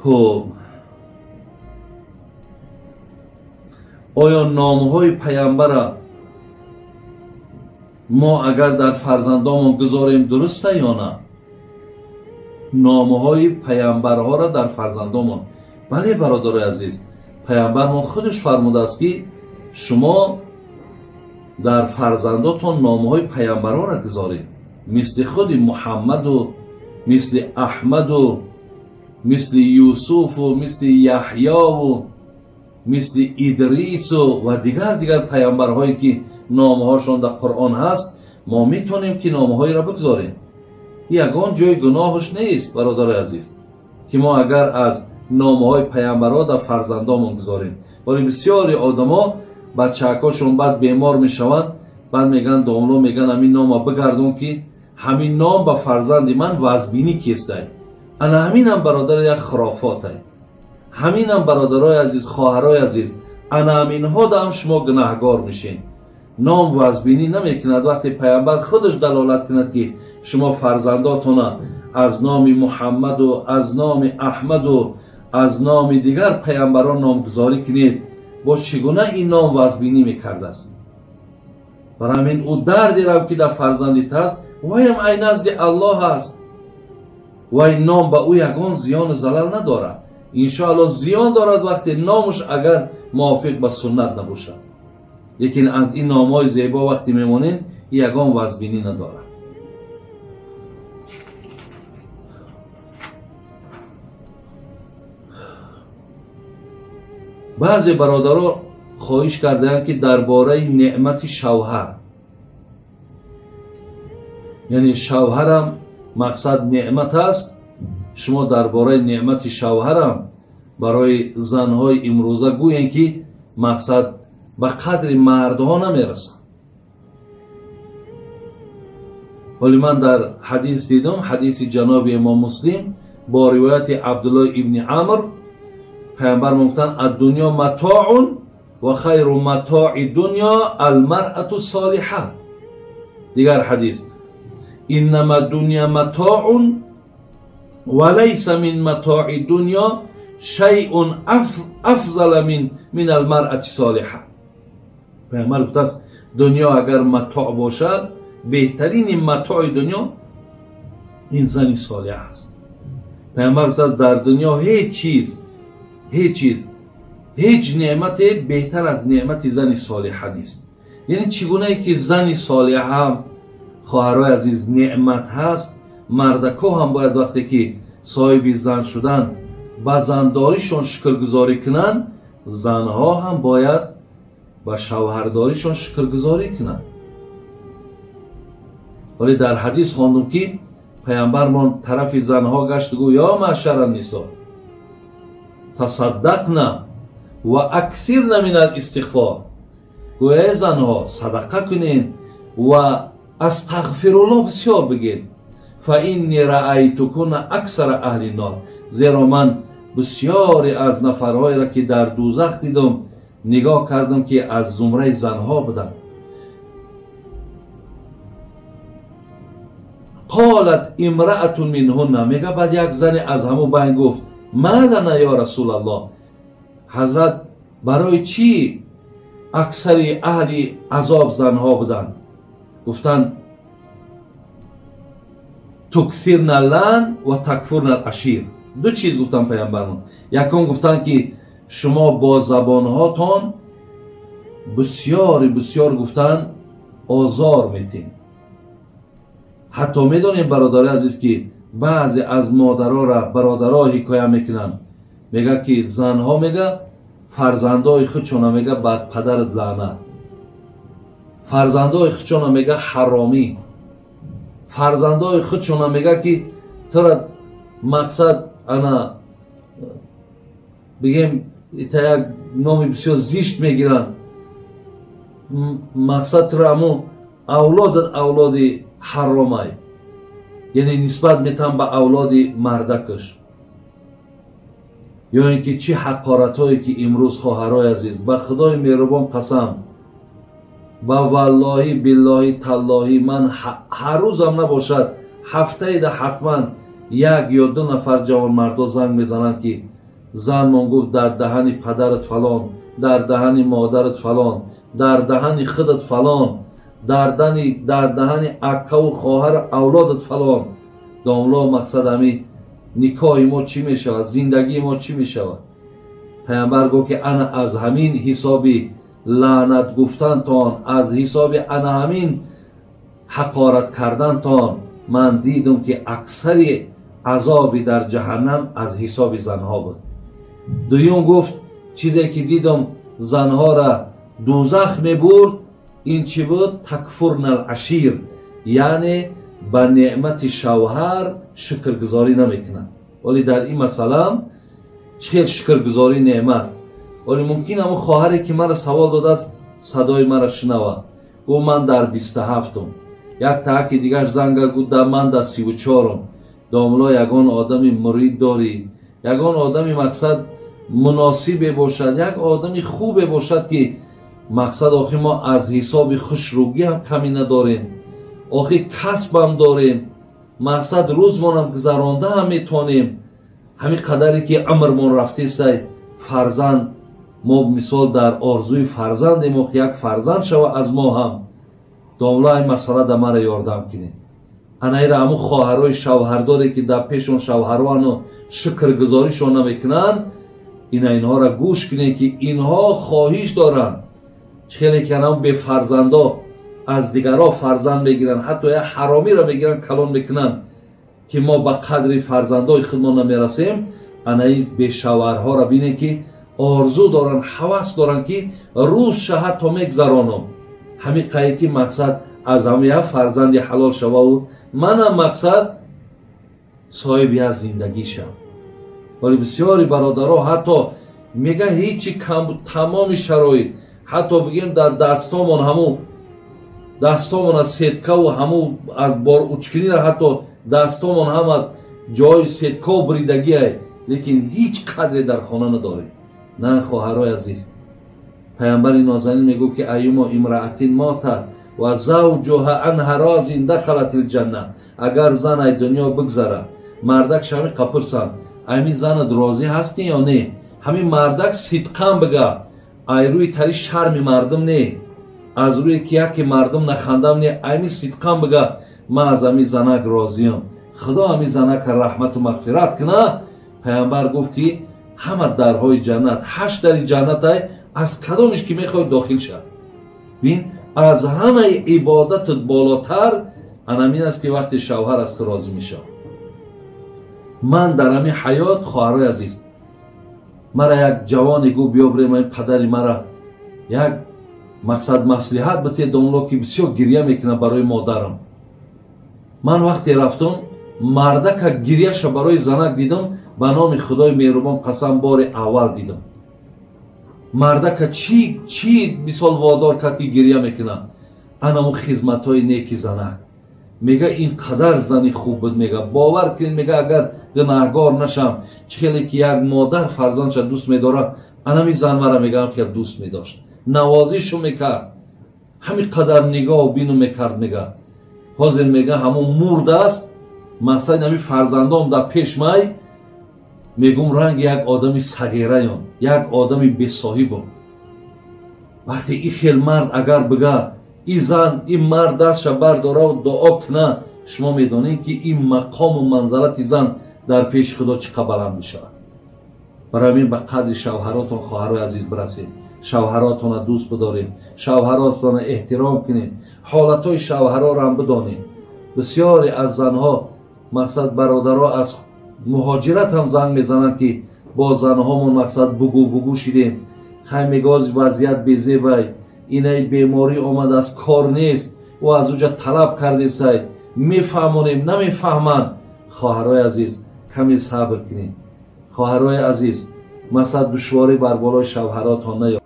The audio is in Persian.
خب آیا نامهای پیامبر ما اگر در فرزندامون گذاریم درسته یا نه؟ نامهای پیامبرها را در فرزندامون. بله برادر عزیز، پیامبر ما خودش فرموده است که شما در فرزنداتون نامهای پیامبرها را گذارید، مثل خود محمد و مثل احمد و مثل یوسف و مثل یحیی و مثل ادریس و دیگر پیامبرهایی که نامهاشون در قرآن هست. ما میتونیم که نامهای را بگذاریم. یگان جای گناهش نیست برادر عزیز که ما اگر از نامهای پیامبرها در فرزندامون گذاریم. ولی بسیاری آدما بچه‌هاشون بعد بیمار میشوند، بعد میگن داملو میگن همین نام بگردون که همین نام به فرزند من وزبینی کیسته. انا همین هم برادر یک خرافاته. همین هم برادرای عزیز، خواهرای عزیز، انا همین ها هم شما گناهگار میشین. نام وزبینی نمیکند وقتی پیامبر خودش دلالت کند که شما فرزنداتون از نام محمد و از نام احمد و از نام دیگر پیامبران نامگذاری کنید. با چگونه این نام وزبینی میکرده است؟ برای همین او دردی را که در فرزندیت هست وای هم ای نزد الله هست و این نام به او یگان زیان زلال نداره. انشاءالله زیان دارد وقتی نامش اگر موافق به سنت نباشه، لیکن از این نامهای زیبا وقتی میمونین یگان وزبینی نداره. بعضی برادرها خواهش کردند که درباره نعمت شوهر، یعنی شوهرم مقصد نعمت است، شما درباره نعمت شوهرم برای زنهای امروزه گویین که مقصد به قدر مردها نمیرسه. ولی من در حدیث دیدم، حدیث جناب امام مسلم با روایت عبدالله ابن عمر، پیامبر گفتند الدنیا متاع و خیر متاع دنیا المرأة الصالحه. دیگر حدیث انما الدنیا متاع وليس من متاع دنیا شیء افضل من المرأة الصالحه. پیامبر گفت دنیا اگر متاع باشد بهترین متاع دنیا این زن صالح است. پیامبر گفت در دنیا هیچ نعمت بهتر از نعمت زن صالحه نیست. یعنی چگونه که زن صالحه هم خواهرای عزیز نعمت هست، مردکا هم باید وقتی که صاحب زن شدن با زنداریشون شکرگزاری کنن، زنها هم باید با شوهرداریشون شکرگزاری کنن. ولی در حدیث خواندم که پیامبر من طرف زنها گشت و گفت یا معشر النساء تصدقنا و اکثرن من الاستغفار. گویا زنها صدقه کنین و استغفرالله بسیار بگین. فانی رأیتکن اکثر اهل النار. زیرا من بسیاری از نفرهایی را که در دوزخ دیدم نگاه کردم که از زمره زنها بودند. قالت امرأة منهن، میگه بعد یک زن از همو بین گفت ما لنا یا رسول الله، حضرت برای چی اکثر اهل عذاب زنها بودن؟ گفتن تکثرن اللعن و تکفرن العشیر. دو چیز گفتن پیامبرمون. یکم گفتن که شما با زبانهاتون بسیار گفتن آزار میتین. حتی میدونیم برادر عزیز که بعضی از مادرها را برادرها حکایه میکنن، میگه که زنها میگه فرزندای خودشون میگه بعد پدرت لعنت، فرزندای خودشون میگه حرامی، فرزندای خودشون میگه که تو مقصد انا بگیم تا یک نام بسیار زیشت میگیرن، مقصد تو امو اولاد حرامای، یعنی نسبت میتن به اولاد مردکش. یا اینکه چی حقارت هایی که امروز خواهرای عزیز به خدای مهربان قسم، با والله بالله تالله من هر روزم نباشد هفته ده حتما یک یا دو نفر جوان مردا زنگ میزنن که زن من گفت در دهن پدرت فلان، در دهن مادرت فلان، در دهن خودت فلان، در دهن اکا و خواهر اولادت فلان. داملا مقصد همی نکاح ما چی می شود، زندگی ما چی می شود. پیامبر گفت که انا از همین حسابی لعنت گفتن تان، از حساب انا همین حقارت کردن تان، من دیدم که اکثر عذابی در جهنم از حساب زنها بود. دویم گفت چیزی که دیدم زنها را دوزخ می برد این چی بود؟ تکفرن العشیر، یعنی به نعمت شوهر شکرگزاری نمیکنن. ولی در این مسئله چه شکرگزاری نعمت، ولی ممکن همون خواهری که مرا سوال داده صدای مرا شنوه، گفت من در 27م، یک تاک دیگر زنگ گفت من در 34م. داملا یگان آدمی مرید داری، یگان آدمی مقصد مناسب باشد، یک آدمی خوب باشد که مقصد آخی ما از حساب خوشروگی هم کمی نداریم، آخی کسب هم داریم، مقصد روزمان هم گذرانده هم میتونیم. همین قدری که عمرمان رفته سای فرزند، ما مثال در آرزوی فرزند ما یک فرزند شوه از ما هم. داملا این مسئله در مرا یاردم کنید. انایی را همون خواهرای شوهرداری که در پیشون شوهرانو شکرگزاریشون نمیکنن، اینها را گوش کنید که اینها خواهش دارن خیلی که هم به فرزندا از دیگرها فرزند بگیرن، حتی یک حرامی را بگیرن کلان میکنن که ما به قدر فرزندای خودمان نمیرسیم. انایی به شوهرها را بینید که آرزو دارن، هوس دارن که روز شهد تا میگذرانم، همین قایی که مقصد از همه یک فرزند حلال شوه و منم مقصد صاحبی از زندگی شم. ولی بسیاری برادرها حتی میگه هیچی کم بود، تمام شرایط، حتی بگیم در دستامون از صدقه و همو از بار اوچکنی را حتی دستامون هم جای صدقه و بریدگی های، لیکن هیچ قدری در خانه نداریم. نه خواهرای عزیز، پیامبر نازنین میگو که ایما امرأتین ماتت و زوجها عنها راض دخلت الجنه، اگر زن ای دنیا بگذره مردک شمی قپرسن امی زن راضی هستی یا نه، همین مردک صدقم بگه، ای روی تری شرم مردم نه، از روی که یک مردم نخندم نه، امی صدقم بگه من از امی زنک راضیم، خدا امی زنک رحمت و مغفرت کنه. پیامبر گفت که همه درهای جنت، 8 در جنت های از کدامش که میخوای داخل شد. بین از همه عبادت بالاتر انامین است که وقتی شوهر از تو راضی میشه. من در همین حیات خواهرای عزیز، مرا یک جوانی گو بیا بریم این پدری مرا یک مقصد مصلحت بده داملا که بسیار گریه میکنه برای مادرم. من وقتی رفتم مردک گریهش برای زنک دیدم، به نام خدای مهربان قسم بار اول دیدم. مردک چی مثال وادار کرد که گریه میکنه، انمو خدمت های نیکی زنک. میگه این قدر زنی خوب بود، میگه باور کنین، میگه اگر گناهگار نشم چخیلی که یک مادر فرزندش دوست میداره، انمی زن مرا میگم که دوست میداشت، نوازیشو میکرد، همین قدر نگاه و بینو میکرد. میگه حاضر میگه همون مرده است، مقصد همین فرزندام در پیش مای میگم رنگ یک آدمی صغیره یون، یک آدمی بی‌صاحبم. وقتی این خیل مرد اگر بگه این زن این مرد دستش برداره و دعا کنه، شما میدونید که این مقام و منزلت زن در پیش خدا چه قبلا میشه. برای همین به قدر شوهراتون خواهرای عزیز برسید، شوهراتون را دوست بدارید، شوهراتون را احترام کنید، حالتهای شوهرها را هم بدانید. بسیاری از زنها مقصد برادرها از مهاجرت هم زنگ میزنند که با زنهامون مقصد بگو شدیم، خیلی میگاز وضعیت بیزیبای، اینای بیماری آمد از کار نیست و از اوجا طلب کرده سای، میفهمونیم نمیفهمن. خواهرای عزیز کمی صبر کنید. خواهرای عزیز مقصد دشواری بر بالای شوهراتان نیاد.